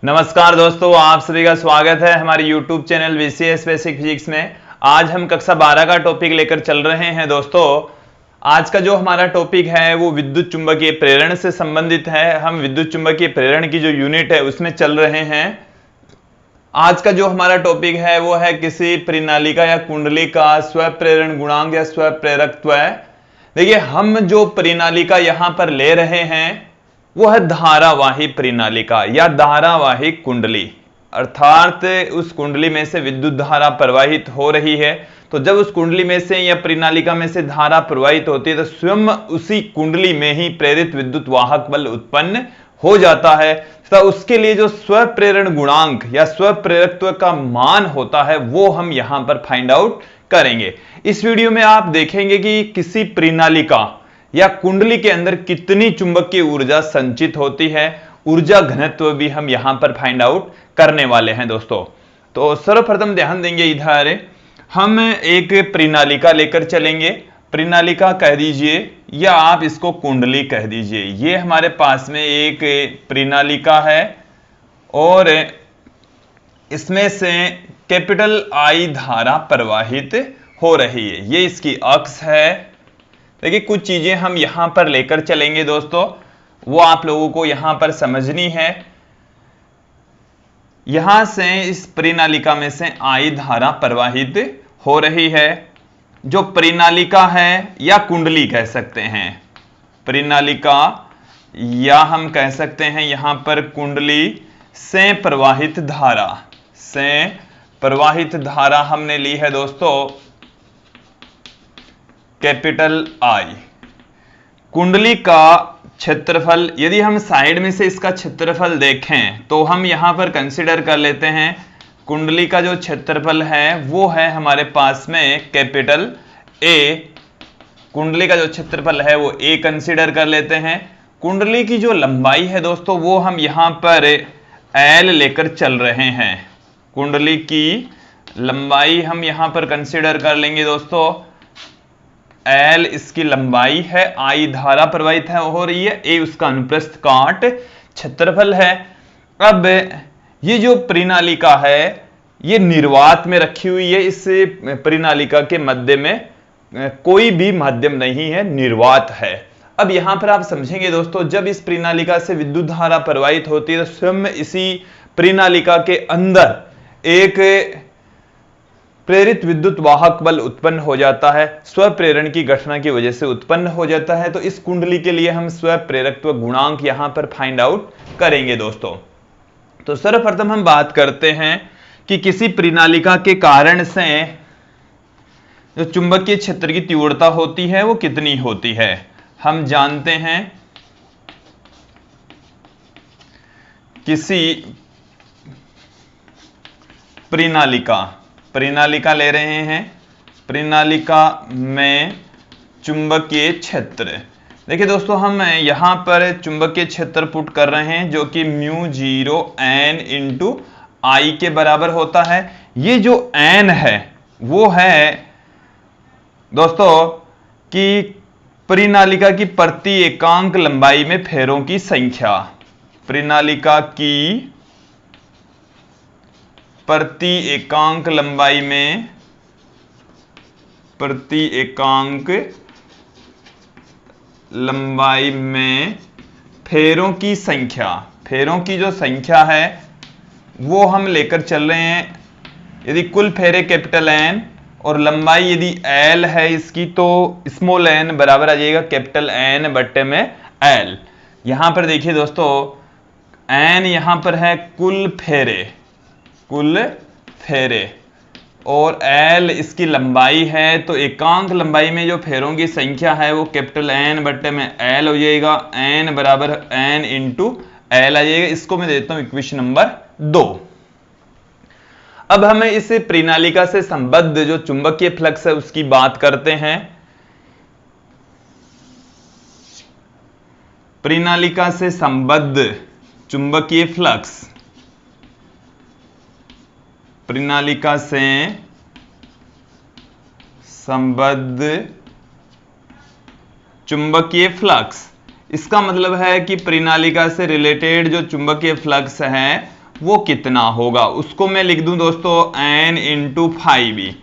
नमस्कार दोस्तों, आप सभी का स्वागत है हमारे YouTube channel VCS basic physics में। आज हम कक्षा 12 का टॉपिक लेकर चल रहे हैं। दोस्तों, आज का जो हमारा टॉपिक है वो विद्युत चुंबकीय प्रेरण से संबंधित है। हम विद्युत चुंबकीय प्रेरण की जो यूनिट है उसमें चल रहे हैं। आज का जो हमारा टॉपिक है वो है किसी प्रणालिका या कुंडली का स्वप्रेरण गुणांक या स्वप्रेरकत्व। देखिए, हम जो प्रणालिका यहां पर ले रहे हैं वो है धारावाही प्रणालिका या धारावाही कुंडली, अर्थात उस कुंडली में से विद्युत धारा प्रवाहित हो रही है। तो जब उस कुंडली में से या प्रणालिका में से धारा प्रवाहित होती है तो स्वयं उसी कुंडली में ही प्रेरित विद्युत वाहक बल उत्पन्न हो जाता है। तो उसके लिए जो स्वप्रेरण गुणांक या स्वप्रेरकत्व का मान होता है वो हम यहां पर फाइंड आउट करेंगे। इस वीडियो में आप देखेंगे कि किसी प्रणालिका या कुंडली के अंदर कितनी चुंबकीय ऊर्जा संचित होती है, ऊर्जा घनत्व भी हम यहां पर फाइंड आउट करने वाले हैं। दोस्तों, तो सर्वप्रथम ध्यान देंगे, इधर हम एक प्रणालिका लेकर चलेंगे। प्रणालिका कह दीजिए या आप इसको कुंडली कह दीजिए। ये हमारे पास में एक प्रणालिका है और इसमें से कैपिटल I धारा प्रवाहित हो रही है। ये इसकी अक्ष है। देखिए, कुछ चीजें हम यहां पर लेकर चलेंगे दोस्तों, वो आप लोगों को यहां पर समझनी है। यहां से इस प्रणालिका में से I धारा प्रवाहित हो रही है। जो प्रणालिका है या कुंडली कह सकते हैं, प्रणालिका या हम कह सकते हैं यहां पर कुंडली से प्रवाहित धारा हमने ली है दोस्तों कैपिटल I। कुंडली का क्षेत्रफल, यदि हम साइड में से इसका क्षेत्रफल देखें तो हम यहां पर कंसीडर कर लेते हैं कुंडली का जो क्षेत्रफल है वो है हमारे पास में कैपिटल A। कुंडली का जो क्षेत्रफल है वो A कंसीडर कर लेते हैं। कुंडली की जो लंबाई है दोस्तों वो हम यहां पर L लेकर चल रहे हैं। कुंडली की लंबाई हम यहां पर कंसीडर कर लेंगे दोस्तों L इसकी लंबाई है, I धारा प्रवाहित है हो रही है, A उसका अनुप्रस्थ काट क्षेत्रफल है। अब ये जो प्रणालिका है ये निर्वात में रखी हुई है। इस प्रणालिका के मध्य में कोई भी माध्यम नहीं है, निर्वात है। अब यहां पर आप समझेंगे दोस्तों, जब इस प्रणालिका से विद्युत धारा प्रवाहित होती है तो स्वयं इसी प्रणालिका के अंदर एक प्रेरित विद्युत वाहक बल उत्पन्न हो जाता है, स्वप्रेरण की घटना की वजह से उत्पन्न हो जाता है। तो इस कुंडली के लिए हम स्वप्रेरकत्व गुणांक यहां पर फाइंड आउट करेंगे दोस्तों। तो सर्वप्रथम हम बात करते हैं कि किसी प्रणालिका के कारण से जो चुंबकीय क्षेत्र की तीव्रता होती है वो कितनी होती है। हम जानते हैं किसी प्रणालिका ले रहे हैं, प्रणालिका में चुंबकीय क्षेत्र। देखिए दोस्तों, हम यहां पर चुंबकीय क्षेत्र पुट कर रहे हैं जो कि μ0 n इंटू I के बराबर होता है। ये जो n है वो है दोस्तों कि प्रणालिका की प्रति एकांक लंबाई में फेरों की संख्या। प्रणालिका की प्रति एकांक लंबाई में फेरों की संख्या, फेरों की जो संख्या है वो हम लेकर चल रहे हैं। यदि कुल फेरे कैपिटल N और लंबाई यदि L है इसकी तो स्मॉल n बराबर आ जाएगा कैपिटल N बट्टे में L। यहां पर देखिए दोस्तों, N यहां पर है कुल फेरे और L इसकी लंबाई है। तो एकांक लंबाई में जो फेरों की संख्या है वो कैपिटल N बट्टे में L हो जाएगा। N बराबर N इंटू L आ जाएगा। इसको मैं देता हूं इक्वेशन नंबर 2। अब हमें इस प्रणालिका से संबद्ध जो चुंबकीय फ्लक्स है उसकी बात करते हैं। प्रणालिका से संबद्ध चुंबकीय फ्लक्स, प्रणालिका से संबद्ध चुंबकीय फ्लक्स, इसका मतलब है कि प्रणालिका से रिलेटेड जो चुंबकीय फ्लक्स है वो कितना होगा, उसको मैं लिख दूं दोस्तों n इंटू फाइव ई।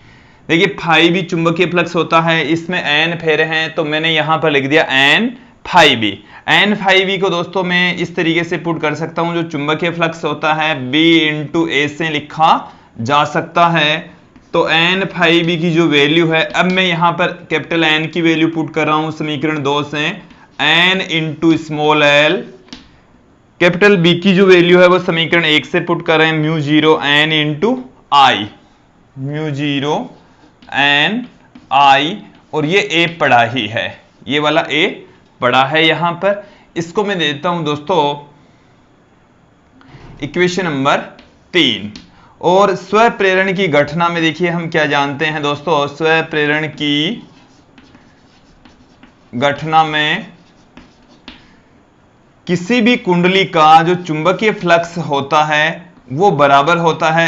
देखिए फाइव ई चुंबकीय फ्लक्स होता है, इसमें n फेरे हैं तो मैंने यहां पर लिख दिया n फाइव ई। n फाइव ई को दोस्तों मैं इस तरीके से पुट कर सकता हूं, जो चुंबकीय फ्लक्स होता है b इंटू ए से लिखा जा सकता है। तो n फाइव ई की जो वैल्यू है, अब मैं यहां पर कैपिटल N की वैल्यू पुट कर रहा हूं समीकरण 2 से, n into small l। Capital B की जो वैल्यू है वो समीकरण 1 से पुट कर रहे हैं, म्यू जीरो n इंटू आई, म्यू जीरो n आई, और ये a पड़ा ही है, ये वाला a पड़ा है यहां पर। इसको मैं देता हूं दोस्तों इक्वेशन नंबर 3। और स्व प्रेरण की घटना में देखिए हम क्या जानते हैं दोस्तों, स्व प्रेरण की घटना में किसी भी कुंडली का जो चुंबकीय फ्लक्स होता है वो बराबर होता है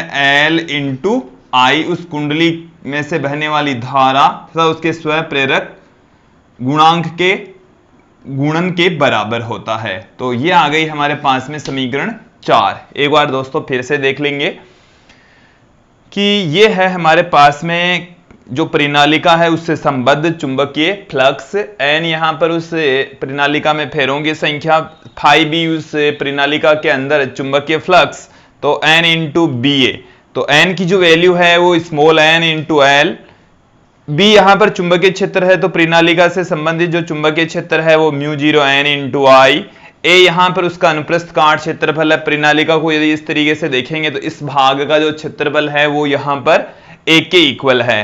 L इंटू आई, उस कुंडली में से बहने वाली धारा तथा उसके स्व प्रेरक गुणांक के गुणन के बराबर होता है। तो ये आ गई हमारे पास में समीकरण 4। एक बार दोस्तों फिर से देख लेंगे कि ये है हमारे पास में जो प्रणालिका है उससे संबद्ध चुंबकीय फ्लक्स, n यहां पर उस प्रणालिका में फेरों की संख्या, फाइव बी उस प्रणालिका के अंदर चुंबकीय फ्लक्स, तो n इंटू बी ए। तो n की जो वैल्यू है वो small n into L. B यहां पर चुंबकीय क्षेत्र है, तो प्रणालिका से संबंधित जो चुंबकीय क्षेत्र है वो म्यू जीरो n इंटू आई। ए यहां पर उसका अनुप्रस्थ काट क्षेत्रफल है। प्रणालिका को यदि इस तरीके से देखेंगे तो इस भाग का जो क्षेत्रफल है वो यहां पर ए के इक्वल है।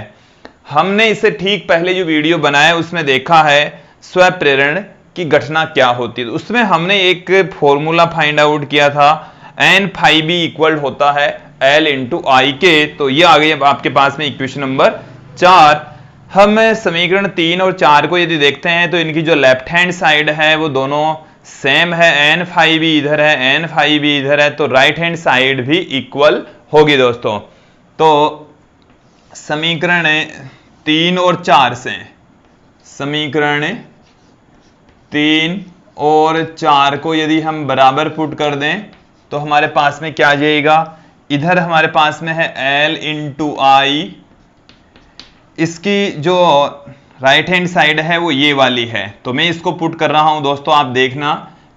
हमने इसे ठीक पहले जो वीडियो बनाया उसमें देखा है स्व प्रेरण की घटना क्या होती है, तो उसमें हमने एक फॉर्मूला फाइंड आउट किया था, एन फाइव बी इक्वल होता है एल इंटू आई के। तो ये आ गई अब आपके पास में इक्वेशन नंबर 4। हम समीकरण 3 और 4 को यदि देखते हैं तो इनकी जो लेफ्ट हैंड साइड है वो दोनों सेम है, एन फाइव बी इधर है, एन फाइव बी इधर है, तो राइट हैंड साइड भी इक्वल होगी दोस्तों। तो समीकरण 3 और 4 से, समीकरण 3 और 4 को यदि हम बराबर पुट कर दें तो हमारे पास में क्या आ जाएगा, इधर हमारे पास में है L इंटू आई, इसकी जो राइट हैंड साइड है वो ये वाली है, तो मैं इसको पुट कर रहा हूं दोस्तों। आप देखना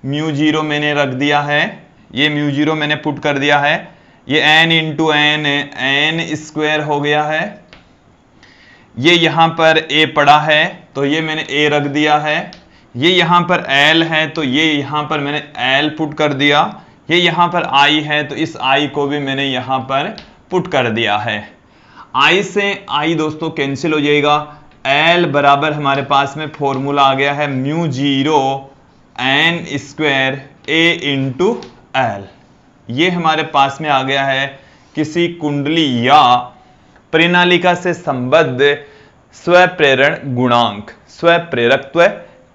म्यू जीरो मैंने रख दिया है, ये म्यू जीरो मैंने पुट कर दिया है, ये n इंटू एन स्क्वायर हो गया है, ये यहां पर a पड़ा है तो ये मैंने a रख दिया है, ये यहां पर l है तो ये यहां पर मैंने l पुट कर दिया, ये यहां पर i है तो इस i को भी मैंने यहां पर पुट कर दिया है। i से i दोस्तों कैंसिल हो जाएगा, l बराबर हमारे पास में फॉर्मूला आ गया है mu zero n square a into L. ये हमारे पास में आ गया है किसी कुंडली या प्रणालिका से संबद्ध स्व प्रेरण गुणांक, स्व प्रेरकत्व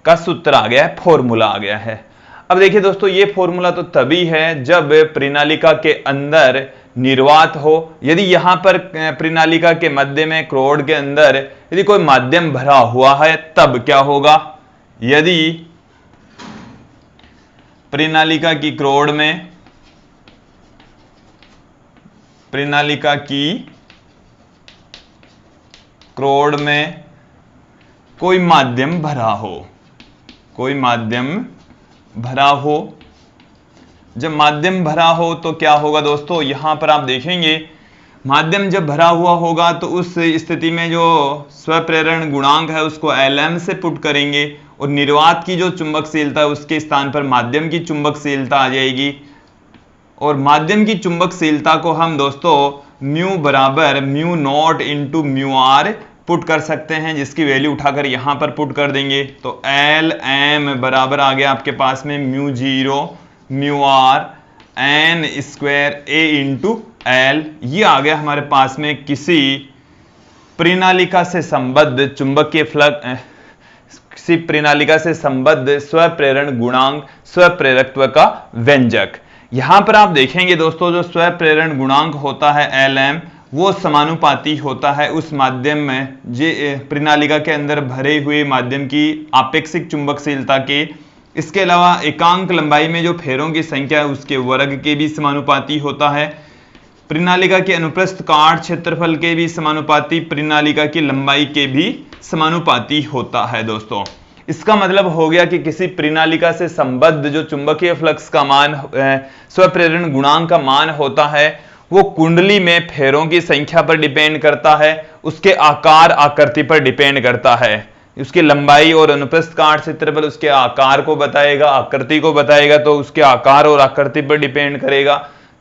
का सूत्र आ गया है, फॉर्मूला आ गया है। अब देखिए दोस्तों ये फॉर्मूला तो तभी है जब प्रणालिका के अंदर निर्वात हो। यदि यहां पर प्रणालिका के मध्य में क्रोड के अंदर यदि कोई माध्यम भरा हुआ है तब क्या होगा, यदि प्रणालिका की क्रोड में, प्रणालिका की क्रोड में कोई माध्यम भरा हो, कोई माध्यम भरा हो, जब माध्यम भरा हो तो क्या होगा दोस्तों, यहां पर आप देखेंगे माध्यम जब भरा हुआ होगा तो उस स्थिति में जो स्व प्रेरण गुणांक है उसको Lm से पुट करेंगे और निर्वात की जो चुंबकशीलता है उसके स्थान पर माध्यम की चुंबकशीलता आ जाएगी। और माध्यम की चुंबकशीलता को हम दोस्तों म्यू बराबर mu naught into mu R put कर सकते हैं, जिसकी वैल्यू उठाकर यहां पर पुट कर देंगे तो एल एम बराबर आ गया आपके पास में mu zero mu R N square A into L. ये आ गया हमारे पास में किसी प्रणालिका से संबद्ध चुंबकीय फ्लक्स, किसी प्रणालिका से संबद्ध स्व प्रेरण गुणांक, स्व प्रेरकत्व का व्यंजक। यहां पर आप देखेंगे दोस्तों जो स्व प्रेरण गुणांक होता है Lm वो समानुपाती होता है उस माध्यम में, जे प्रणालिका के अंदर भरे हुए माध्यम की आपेक्षिक चुंबकशीलता के इसके अलावा एकांक लंबाई में जो फेरों की संख्या है उसके वर्ग के भी समानुपाती होता है। परिनालिका के अनुप्रस्थ काट क्षेत्रफल के भी समानुपाती, परिनालिका की लंबाई के भी समानुपाती होता है दोस्तों। इसका मतलब हो गया कि किसी परिनालिका से संबद्ध जो चुंबकीय फ्लक्स का मान, स्वप्रेरण गुणांक का मान होता है, वो कुंडली में फेरों की संख्या पर डिपेंड करता है, उसके आकार आकृति पर डिपेंड करता है। उसकी लंबाई और अनुप्रस्थ काट क्षेत्रफल उसके आकार को बताएगा, आकृति को बताएगा, तो उसके आकार और आकृति पर डिपेंड करेगा।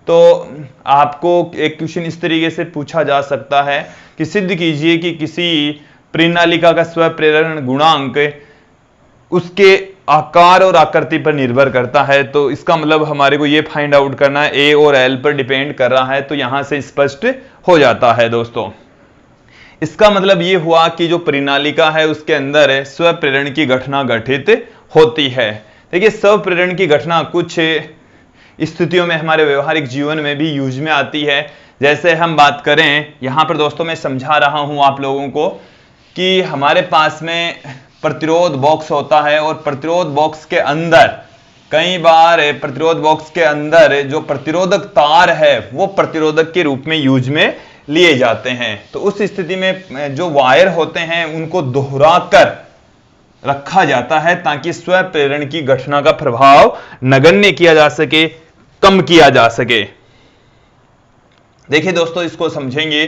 तो आपको एक क्वेश्चन इस तरीके से पूछा जा सकता है कि सिद्ध कीजिए कि किसी परिनालिका का स्वप्रेरण गुणांक उसके आकार और आकृति पर निर्भर करता है। तो इसका मतलब हमारे को यह फाइंड आउट करना है ए और एल पर डिपेंड कर रहा है, तो यहां से स्पष्ट हो जाता है दोस्तों। इसका मतलब यह हुआ कि जो परिनालिका है उसके अंदर स्वप्रेरण की घटना घटित होती है। देखिए, स्वप्रेरण की घटना कुछ स्थितियों में हमारे व्यवहारिक जीवन में भी यूज में आती है। जैसे हम बात करें, यहां पर दोस्तों मैं समझा रहा हूं आप लोगों को कि हमारे पास में प्रतिरोध बॉक्स होता है और प्रतिरोध बॉक्स के अंदर कई बार प्रतिरोध बॉक्स के अंदर जो प्रतिरोधक तार है वो प्रतिरोधक के रूप में यूज में लिए जाते हैं। तो उस स्थिति में जो वायर होते हैं उनको दोहरा कर रखा जाता है ताकि स्वप्रेरण की घटना का प्रभाव नगण्य किया जा सके, कम किया जा सके। देखिए दोस्तों, इसको समझेंगे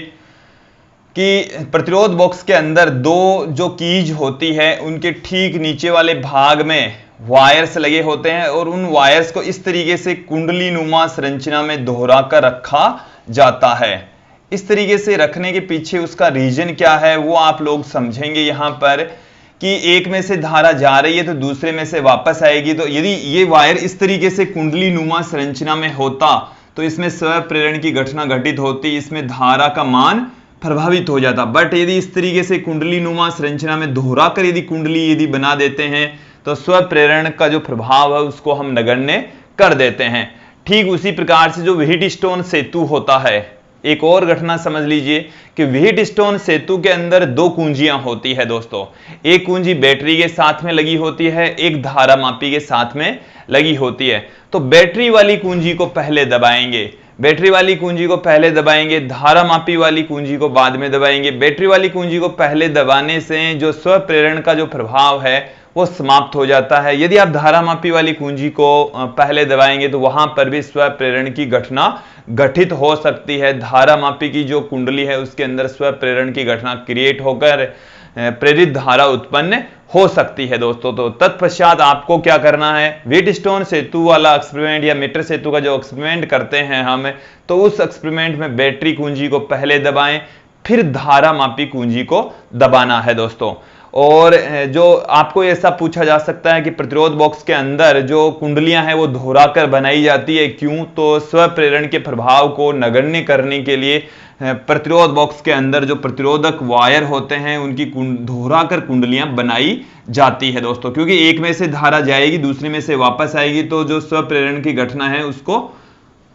कि प्रतिरोध बॉक्स के अंदर दो जो कीज होती है उनके ठीक नीचे वाले भाग में वायर्स लगे होते हैं और उन वायर्स को इस तरीके से कुंडली नुमा संरचना में दोहरा कर रखा जाता है। इस तरीके से रखने के पीछे उसका रीजन क्या है वो आप लोग समझेंगे यहां पर कि एक में से धारा जा रही है तो दूसरे में से वापस आएगी। तो यदि ये वायर इस तरीके से कुंडली नुमा संरचना में होता तो इसमें स्वप्रेरण की घटना घटित होती, इसमें धारा का मान प्रभावित हो जाता। बट यदि इस तरीके से कुंडली नुमा संरचना में दोहरा कर यदि कुंडली यदि बना देते हैं तो स्वप्रेरण का जो प्रभाव है उसको हम नगण्य कर देते हैं। ठीक उसी प्रकार से जो व्हीटस्टोन सेतु होता है, एक और घटना समझ लीजिए कि व्हीटस्टोन सेतु के अंदर दो कुंजियां होती है दोस्तों। एक कुंजी बैटरी के साथ में लगी होती है, एक धारा मापी के साथ में लगी होती है। तो बैटरी वाली कुंजी को पहले दबाएंगे, बैटरी वाली कुंजी को पहले दबाएंगे, धारा मापी वाली कुंजी को बाद में दबाएंगे। बैटरी वाली कुंजी को पहले दबाने से जो स्वप्रेरण का जो प्रभाव है वो समाप्त हो जाता है। यदि आप धारा मापी वाली कुंजी को पहले दबाएंगे तो वहां पर भी स्वप्रेरण की घटना घटित हो सकती है। धारा मापी की जो कुंडली है उसके अंदर स्वप्रेरण की घटना क्रिएट होकर प्रेरित धारा उत्पन्न हो सकती है दोस्तों। तो तत्पश्चात आपको क्या करना है, व्हीटस्टोन सेतु वाला एक्सपेरिमेंट या मीटर सेतु का जो एक्सपेरिमेंट करते हैं हम, तो उस एक्सपेरिमेंट में बैटरी कुंजी को पहले दबाएं, फिर धारा मापी कुंजी को दबाना है दोस्तों। और जो आपको ऐसा पूछा जा सकता है कि प्रतिरोध बॉक्स के अंदर जो कुंडलियां हैं वो दोहरा कर बनाई जाती है, क्यों? तो स्वप्रेरण के प्रभाव को नगण्य करने के लिए प्रतिरोध बॉक्स के अंदर जो प्रतिरोधक वायर होते हैं उनकी दोहरा कर कुंडलियां बनाई जाती है दोस्तों। क्योंकि एक में से धारा जाएगी दूसरे में से वापस आएगी, तो जो स्वप्रेरण की घटना है उसको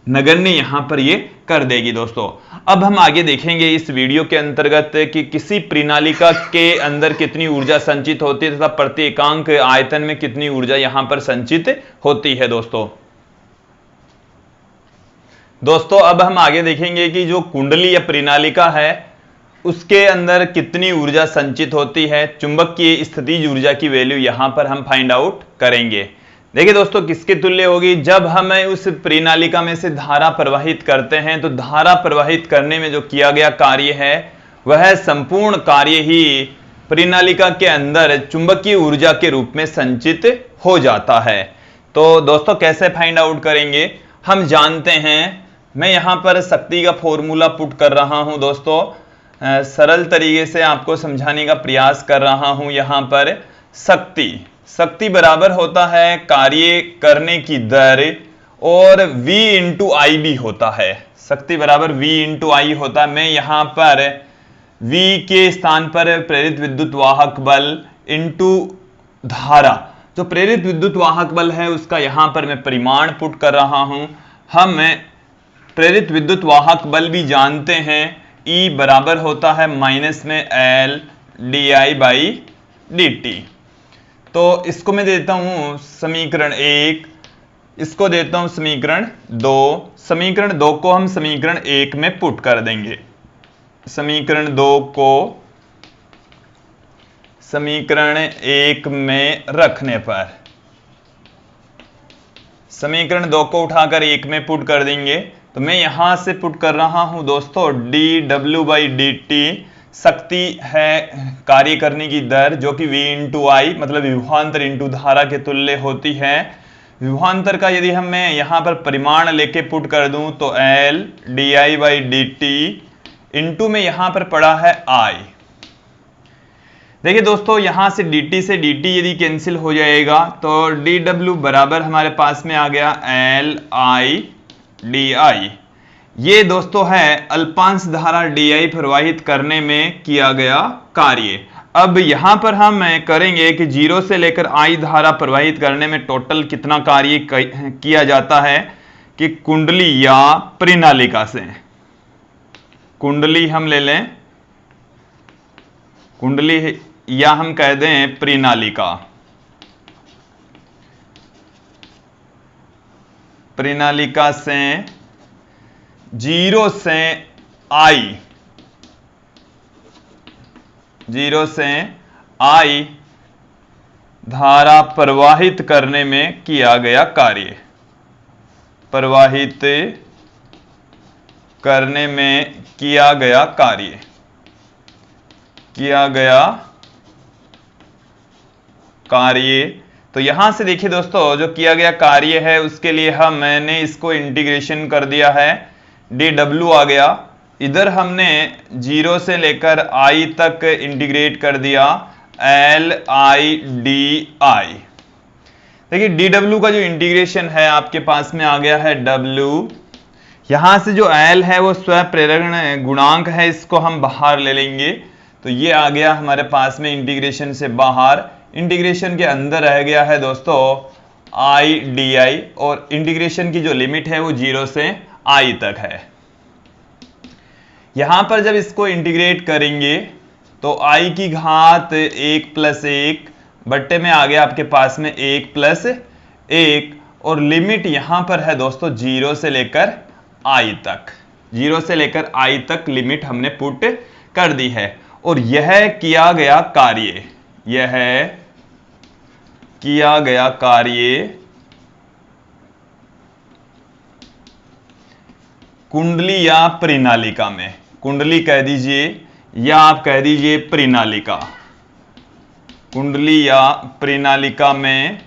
नगण्य यहां पर ये कर देगी दोस्तों। अब हम आगे देखेंगे इस वीडियो के अंतर्गत कि किसी परिनालिका के अंदर कितनी ऊर्जा संचित होती है तथा प्रति एकांक आयतन में कितनी ऊर्जा यहां पर संचित होती है दोस्तों अब हम आगे देखेंगे कि जो कुंडली या परिनालिका है उसके अंदर कितनी ऊर्जा संचित होती है। चुंबकीय स्थितिज ऊर्जा की वैल्यू यहां पर हम फाइंड आउट करेंगे। देखिए दोस्तों, किसके तुल्य होगी? जब हम उस परिनालिका में से धारा प्रवाहित करते हैं तो धारा प्रवाहित करने में जो किया गया कार्य है वह संपूर्ण कार्य ही परिनालिका के अंदर चुंबकीय ऊर्जा के रूप में संचित हो जाता है। तो दोस्तों कैसे फाइंड आउट करेंगे? हम जानते हैं, मैं यहां पर शक्ति का फॉर्मूला पुट कर रहा हूं दोस्तों, सरल तरीके से आपको समझाने का प्रयास कर रहा हूं। यहां पर शक्ति बराबर होता है कार्य करने की दर और V इंटू आई भी होता है। शक्ति बराबर V इंटू आई होता है। मैं यहां पर V के स्थान पर प्रेरित विद्युत वाहक बल इंटू धारा, जो प्रेरित विद्युत वाहक बल है उसका यहां पर मैं परिमाण पुट कर रहा हूं। हम प्रेरित विद्युत वाहक बल भी जानते हैं, E बराबर होता है माइनस में L D I by D T. तो इसको मैं देता हूं समीकरण 1, इसको देता हूं समीकरण 2। समीकरण 2 को हम समीकरण 1 में पुट कर देंगे। समीकरण 2 को समीकरण 1 में रखने पर, समीकरण 2 को उठाकर 1 में पुट कर देंगे। तो मैं यहां से पुट कर रहा हूं दोस्तों dw/dt, शक्ति है कार्य करने की दर, जो कि v इंटू आई मतलब विभवांतर इंटू धारा के तुल्य होती है। विभवांतर का यदि हम मैं यहां पर परिमाण लेके पुट कर दूं तो L di/dt इंटू में यहां पर पड़ा है I। देखिए दोस्तों, यहां से dt से dt यदि कैंसिल हो जाएगा तो dw बराबर हमारे पास में आ गया Li di। ये दोस्तों है अल्पांश धारा di प्रवाहित करने में किया गया कार्य। अब यहां पर हम करेंगे कि 0 से लेकर I धारा प्रवाहित करने में टोटल कितना कार्य किया जाता है कि कुंडली या प्रणालिका से, कुंडली हम ले लें, कुंडली या हम कह दें प्रणालिका, प्रणालिका से 0 से I, 0 से I धारा प्रवाहित करने में किया गया कार्य, प्रवाहित करने में किया गया कार्य, किया गया कार्य। तो यहां से देखिए दोस्तों, जो किया गया कार्य है उसके लिए मैंने इसको इंटीग्रेशन कर दिया है, dw आ गया। इधर हमने 0 से लेकर I तक इंटीग्रेट कर दिया Li di। देखिए dw का जो इंटीग्रेशन है आपके पास में आ गया है w। यहां से जो L है वो स्वप्रेरण गुणांक है, इसको हम बाहर ले लेंगे। तो ये आ गया हमारे पास में इंटीग्रेशन से बाहर। इंटीग्रेशन के अंदर रह गया है दोस्तों I di, और इंटीग्रेशन की जो लिमिट है वो 0 से I तक है। यहां पर जब इसको इंटीग्रेट करेंगे तो I की घात 1 + 1 बट्टे में आ गया आपके पास में 1 + 1, और लिमिट यहां पर है दोस्तों 0 से लेकर I तक, 0 से लेकर I तक लिमिट हमने पुट कर दी है। और यह किया गया कार्य, यह किया गया कार्य कुंडली या प्रणालिका में, कुंडली कह दीजिए या आप कह दीजिए प्रणालिका, कुंडली या प्रणालिका में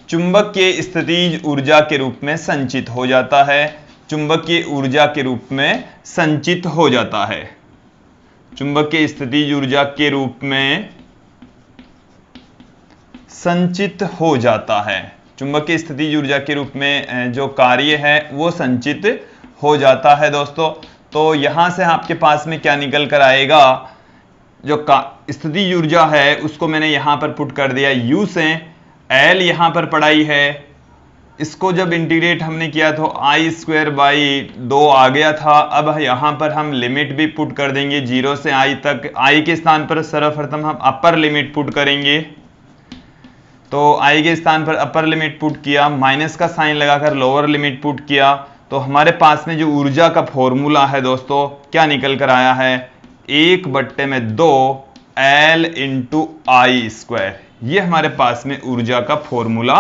चुंबकीय स्थितिज ऊर्जा के रूप में संचित हो जाता है, चुंबकीय ऊर्जा के रूप में संचित हो जाता है, चुंबकीय स्थितिज ऊर्जा के रूप में संचित हो जाता है, चुंबकीय स्थितिज ऊर्जा के रूप में जो कार्य है वो संचित हो जाता है दोस्तों। तो यहां से आपके पास में क्या निकल कर आएगा, जो स्थितिज ऊर्जा है उसको मैंने यहां पर पुट कर दिया U से, L यहां पर पढ़ाई है, इसको जब इंटीग्रेट हमने किया तो I² आ गया था। अब यहां पर हम लिमिट भी पुट कर देंगे 0 से I तक। I के स्थान पर सर्वप्रथम हम अपर लिमिट पुट करेंगे, तो I के स्थान पर अपर लिमिट पुट किया, माइनस का साइन लगाकर लोअर लिमिट पुट किया, तो हमारे पास में जो ऊर्जा का फॉर्मूला है दोस्तों क्या निकल कर आया है, 1/2 L × I²। ये हमारे पास में ऊर्जा का फॉर्मूला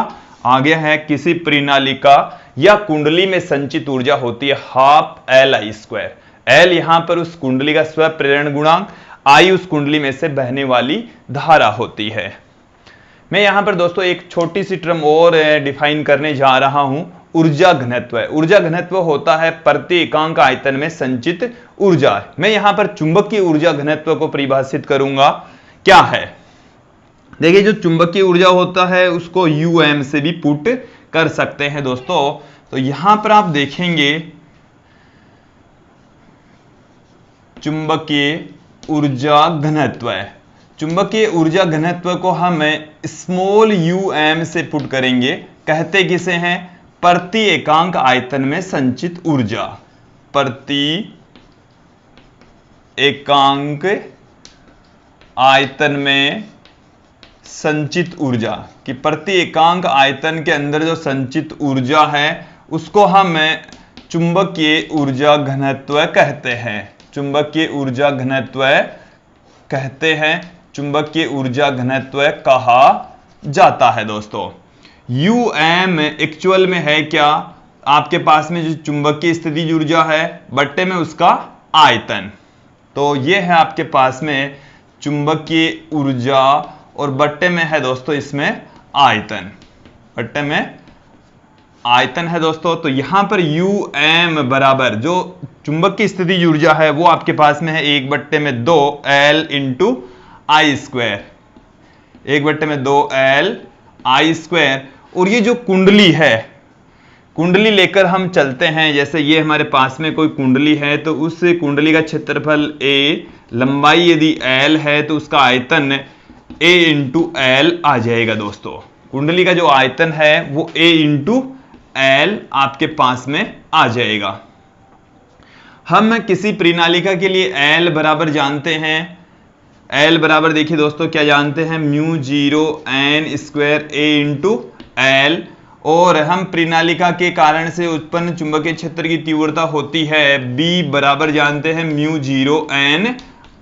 आ गया है। किसी प्रणालिका या कुंडली में संचित ऊर्जा होती है 12 Li²। L यहां पर उस कुंडली का स्वप्रेरण गुणांक, I उस कुंडली में से बहने वाली धारा होती है। मैं यहां पर दोस्तों एक छोटी सी टर्म और डिफाइन करने जा रहा हूं, ऊर्जा घनत्व। ऊर्जा घनत्व होता है प्रति एकांक आयतन में संचित ऊर्जा। मैं यहां पर चुंबकीय ऊर्जा घनत्व को परिभाषित करूंगा, क्या है। देखिए जो चुंबकीय ऊर्जा होता है उसको um से भी पुट कर सकते हैं दोस्तों। तो यहां पर आप देखेंगे चुंबकीय ऊर्जा घनत्व, चुंबकीय ऊर्जा घनत्व को हम स्मॉल um से पुट करेंगे। कहते किसे हैं, प्रति एकांक आयतन में संचित ऊर्जा, प्रति एकांक आयतन में संचित ऊर्जा, कि प्रति एकांक आयतन के अंदर जो संचित ऊर्जा है उसको हम चुंबकीय ऊर्जा घनत्व कहते हैं। चुंबकीय ऊर्जा घनत्व कहते हैं, चुंबकीय ऊर्जा घनत्व कहा जाता है दोस्तों। UM एक्चुअल में है क्या, आपके पास में जो चुंबकीय स्थितिज ऊर्जा है बट्टे में उसका आयतन। तो ये है आपके पास में चुंबकीय ऊर्जा और बट्टे में है दोस्तों इसमें आयतन, बट्टे में आयतन है दोस्तों। तो यहां पर UM बराबर जो चुंबकीय स्थितिज ऊर्जा है वो आपके पास में है 1/2L इंटू आई स्क्वायर, 1/2L आई स्क्वायर। और ये जो कुंडली है, कुंडली लेकर हम चलते हैं, जैसे ये हमारे पास में कोई कुंडली है तो उस कुंडली का क्षेत्रफल A, लंबाई यदि L है तो उसका आयतन A इंटू L आ जाएगा दोस्तों। कुंडली का जो आयतन है वो A इंटू L आपके पास में आ जाएगा। हम किसी प्रणालिका के लिए L बराबर जानते हैं, L बराबर देखिए दोस्तों क्या जानते हैं, mu 0 n square A into L। और हम प्रणालिका के कारण से उत्पन्न चुंबकीय क्षेत्र की तीव्रता होती है B बराबर जानते हैं म्यू 0 n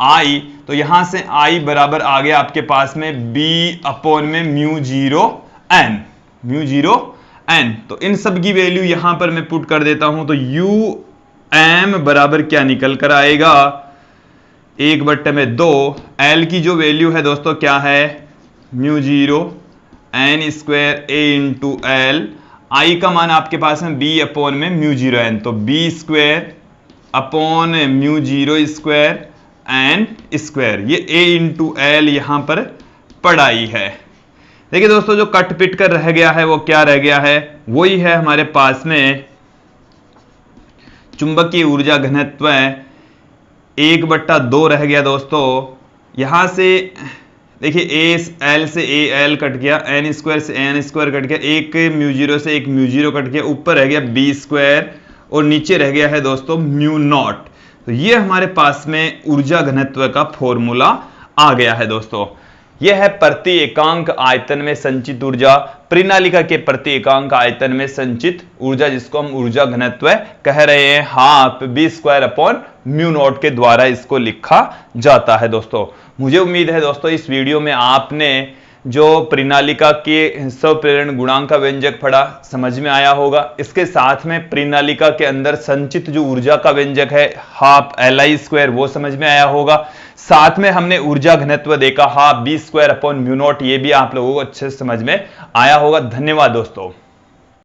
I। तो यहां से I बराबर आ गया आपके पास में B अपॉन में म्यू 0 n, म्यू 0 n। तो इन सब की वैल्यू यहां पर मैं पुट कर देता हूं, तो UM बराबर क्या निकल कर आएगा, 1/2 L की जो वैल्यू है दोस्तों क्या है, mu 0 n square A into L। I का मान आपके पास में B अपॉन में म्यू 0 n, तो B square upon mu 0 square n square, ये A इंटू L यहां पर पढ़ाई है। देखिए दोस्तों जो कट पिट कर रह गया है वो क्या रह गया है, वही है हमारे पास में चुंबकीय ऊर्जा घनत्व 1/2 रह गया दोस्तों। यहां से देखिए L से AL कट गया, n स्क्वायर से n स्क्वायर कट गया, एक म्यू 0 से एक म्यू 0 कट गया, ऊपर रह गया B स्क्वायर और नीचे रह गया है दोस्तों म्यू नॉट। तो ये हमारे पास में ऊर्जा घनत्व का फॉर्मूला आ गया है दोस्तों। यह है प्रति एकांक आयतन में संचित ऊर्जा, प्रणालिका के प्रति एकांक आयतन में संचित ऊर्जा, जिसको हम ऊर्जा घनत्व कह रहे हैं, half B square upon mu naught के द्वारा इसको लिखा जाता है दोस्तों। मुझे उम्मीद है दोस्तों इस वीडियो में आपने जो प्रणालिका के स्वप्रेरण गुणांक का व्यंजक पढ़ा समझ में आया होगा। इसके साथ में प्रणालिका के अंदर संचित जो ऊर्जा का व्यंजक है हाफ Li स्क्वायर वो समझ में आया होगा। साथ में हमने ऊर्जा घनत्व देखा half B square upon mu naught, ये भी आप लोगों को अच्छे से समझ में आया होगा। धन्यवाद दोस्तों।